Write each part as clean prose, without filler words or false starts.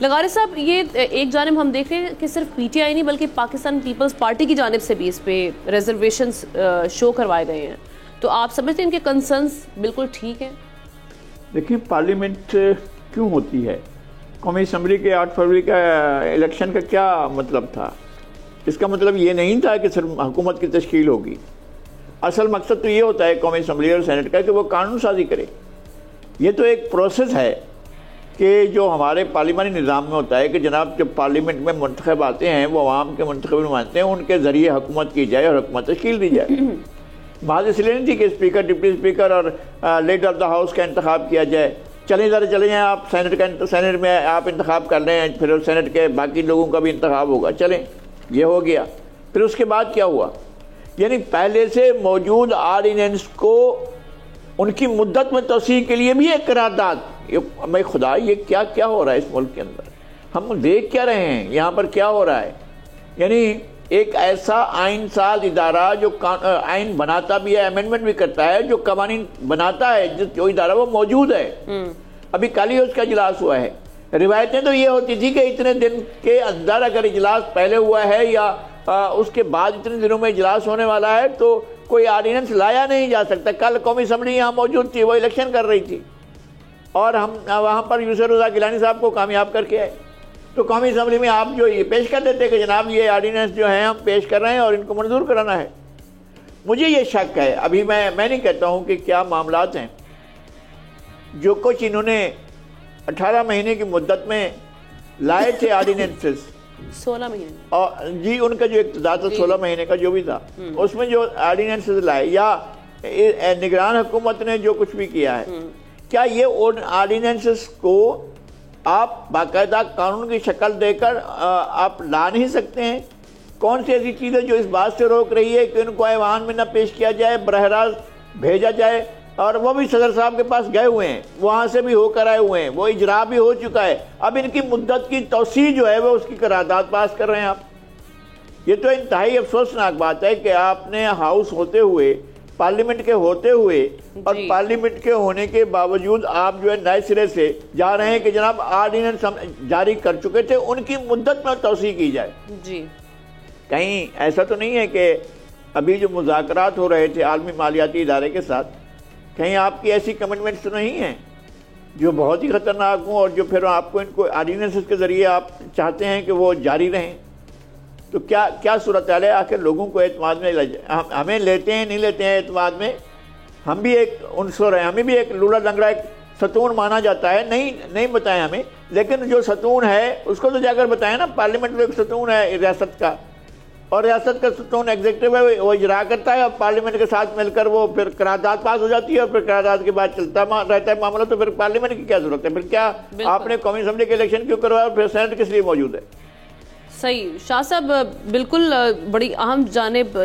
لغاری صاحب، یہ ایک جانب ہم دیکھ رہے ہیں کہ صرف پی ٹی آئی نہیں بلکہ پاکستان پیپلز پارٹی کی جانب سے بھی اس پہ ریزرویشنز شو کروائے گئے ہیں، تو آپ سمجھتے ہیں ان کے کنسرنز بالکل ٹھیک ہیں؟ دیکھیں، پارلیمنٹ کیوں ہوتی ہے؟ قومی اسمبلی کے 8 فروری کا الیکشن کا کیا مطلب تھا؟ اس کا مطلب یہ نہیں تھا کہ صرف حکومت کی تشکیل ہوگی. اصل مقصد تو یہ ہوتا ہے قومی اسمبلی اور سینٹ کا کہ وہ قانون سازی کرے. یہ تو ایک پروسیس ہے کہ جو ہمارے پارلیمانی نظام میں ہوتا ہے کہ جناب جب پارلیمنٹ میں منتخب آتے ہیں وہ عوام کے منتخب نمائندے ہیں، ان کے ذریعے حکومت کی جائے اور حکومت تشکیل دی جائے. بات اس لیے نہیں تھی کہ اسپیکر، ڈپٹی اسپیکر اور لیڈر آف دا ہاؤس کا انتخاب کیا جائے. چلیں جائیں آپ سینٹ میں آپ انتخاب کر رہے ہیں، پھر سینٹ کے باقی لوگوں کا بھی انتخاب ہوگا. چلیں، یہ ہو گیا. پھر اس کے بعد کیا ہوا؟ یعنی پہلے سے موجود آرڈیننس کو ان کی مدت میں توسیع کے لیے بھی ایک قرارداد. میں خدا، یہ کیا ہو رہا ہے اس ملک کے اندر؟ ہم دیکھ کیا رہے ہیں یہاں پر کیا ہو رہا ہے؟ یعنی ایک ایسا آئین ساز ادارہ جو آئین بناتا بھی ہے، امینڈمنٹ بھی کرتا ہے، جو قوانین بناتا ہے، جو ادارہ وہ موجود ہے. ابھی کل ہی اس کا اجلاس ہوا ہے. روایتیں تو یہ ہوتی تھی کہ اتنے دن کے اندر اگر اجلاس پہلے ہوا ہے یا اس کے بعد اتنے دنوں میں اجلاس ہونے والا ہے تو کوئی آرڈیننس لایا نہیں جا سکتا. کل قومی اسمبلی یہاں موجود تھی، وہ الیکشن کر رہی تھی اور ہم وہاں پر یوسف رضا گیلانی صاحب کو کامیاب کر کے آئے. تو قومی اسمبلی میں آپ جو یہ پیش کر دیتے کہ جناب یہ آرڈیننس جو ہیں ہم پیش کر رہے ہیں اور ان کو منظور کرانا ہے. مجھے یہ شک ہے، ابھی میں نہیں کہتا ہوں کہ کیا معاملات ہیں، جو کچھ انہوں نے 18 مہینے کی مدت میں لائے تھے آرڈیننسز، 16 مہینے اور جی ان کا جو اقتدار تھا 16 مہینے کا جو بھی تھا، اس میں جو آرڈیننسز لائے یا نگران حکومت نے جو کچھ بھی کیا ہے، کیا یہ ان آرڈیننسز کو آپ باقاعدہ قانون کی شکل دے کر آپ لا نہیں سکتے ہیں؟ کون سی ایسی چیز ہے جو اس بات سے روک رہی ہے کہ ان کو ایوان میں نہ پیش کیا جائے، براہ راست بھیجا جائے؟ اور وہ بھی صدر صاحب کے پاس گئے ہوئے ہیں، وہاں سے بھی ہو کر آئے ہوئے ہیں، وہ اجرا بھی ہو چکا ہے. اب ان کی مدت کی توسیع جو ہے وہ اس کی قرارداد پاس کر رہے ہیں آپ. یہ تو انتہائی افسوسناک بات ہے کہ آپ نے ہاؤس ہوتے ہوئے، پارلیمنٹ کے ہوتے ہوئے اور پارلیمنٹ کے ہونے کے باوجود آپ جو ہے نئے سرے سے جا رہے ہیں کہ جناب آرڈیننس ہم جاری کر چکے تھے، ان کی مدت میں توسیع کی جائے. جی کہیں ایسا تو نہیں ہے کہ ابھی جو مذاکرات ہو رہے تھے عالمی مالیاتی ادارے کے ساتھ، کہیں آپ کی ایسی کمٹمنٹس تو نہیں ہیں جو بہت ہی خطرناک ہوں اور جو پھر آپ کو ان کو آرڈیننسز کے ذریعے آپ چاہتے ہیں کہ وہ جاری رہیں؟ تو کیا صورتحال ہے؟ آخر لوگوں کو اعتماد میں ہمیں لیتے ہیں نہیں لیتے ہیں اعتماد میں؟ ہم بھی ایک عنصر ہیں، ہمیں بھی ایک لولا لنگڑا ایک ستون مانا جاتا ہے. نہیں بتائیں ہمیں، لیکن جو ستون ہے اس کو تو جا کر بتائیں نا. پارلیمنٹ میں ایک ستون ہے ریاست کا، اور ریاست کا ستون ایگزیکٹو ہے، وہ اجرا کرتا ہے اور پارلیمنٹ کے ساتھ مل کر وہ پھر قرارداد پاس ہو جاتی ہے اور پھر قرارداد کے بعد چلتا رہتا ہے معاملہ. تو پھر پارلیمنٹ کی کیا ضرورت ہے؟ پھر کیا آپ نے قومی اسمبلی کے الیکشن کیوں کروایا اور پھر سینٹ کس لیے موجود ہے؟ صحیح. شاہ صاحب بالکل بڑی اہم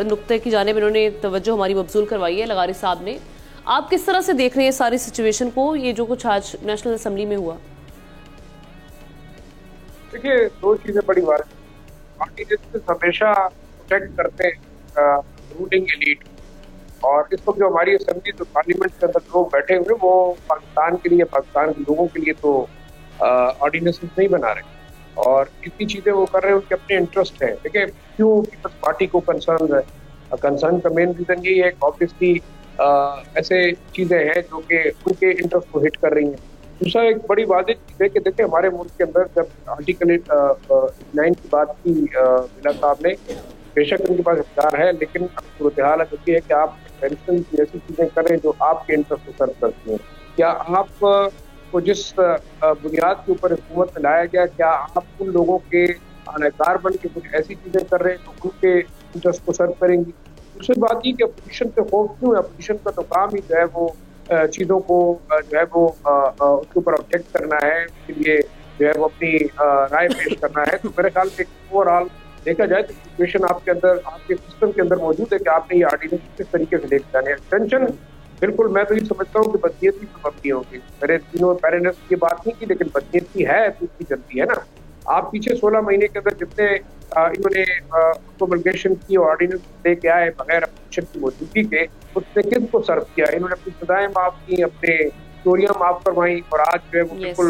نقطے کی جانب انہوں نے توجہ ہماری مبذول کروائی ہے لغاری صاحب نے. آپ کس طرح سے دیکھ رہے ہیں ساری سچویشن کو، یہ جو کچھ آج نیشنل اسمبلی میں ہوا؟ دیکھیے، دو چیزیں بڑی بات ہیں. ہمیشہ پروٹیکٹ کرتے ہیں رولنگ ایلیٹ، اور اس وقت جو ہماری اسمبلی تو پارلیمنٹ کے اندر لوگ بیٹھے ہوئے وہ پاکستان کے لیے، پاکستان کے لوگوں کے لیے تو آرڈیننس نہیں بنا رہے، اور کتنی چیزیں وہ کر رہے ہیں ان کے اپنے انٹرسٹ ہیں. دیکھیں کیوں پیپلز پارٹی کو کنسرن ہے. کنسرن کا مین ریزن یہی ہے کہ آبویسلی ایسے چیزیں ہیں جو کہ ان کے انٹرسٹ کو ہٹ کر رہی ہیں. دوسرا ایک بڑی واضح چیز ہے کہ دیکھیں ہمارے ملک کے اندر جب آرٹیکل 9 کی بات کی ملا صاحب نے، بے شک ان کے پاس اختیار ہے، لیکن اب صورتحال یہ ہے کہ آپ پینشن کی ایسی چیزیں کریں جو آپ کے انٹرسٹ کو سرو کرتی ہیں. کیا آپ کو جس بنیاد کے اوپر حکومت میں لایا گیا، کیا آپ ان لوگوں کے اہلکار بن کے کچھ ایسی چیزیں کر رہے ہیں جو ان کے انٹرسٹ کو سرو کریں گی؟ دوسری بات یہ کہ اپوزیشن کے خوف کیوں ہے؟ اپوزیشن کا تو کام ہی جو ہے وہ چیزوں کو جو ہے وہ اس کے اوپر آبجیکٹ کرنا ہے، اس کے لیے جو ہے وہ اپنی رائے پیش کرنا ہے. تو میرے خیال سے اوور آل دیکھا جائے تو سچویشن آپ کے اندر، آپ کے سسٹم کے اندر موجود ہے کہ آپ نے یہ آرڈیننس کس طریقے سے لے کے جانے ہیں. ٹینشن بالکل میں تو یہ سمجھتا ہوں کہ بدنیتی سے مبنی ہوگی. میرے تینوں پیرنٹس کی بات نہیں کی، لیکن بدنیتی ہے تو اس کی چلتی ہے نا. آپ پیچھے 16 مہینے کے اندر جتنے انہوں نے پروملگیشن کی اور آرڈیننس لے کے آئے بغیر اپوزیشن کی موجودگی کے، اس نے کس کو سرو کیا؟ انہوں نے اپنی سزائیں معاف کی، اپنے چوریاں معاف کروائیں، اور آج جو ہے وہ بالکل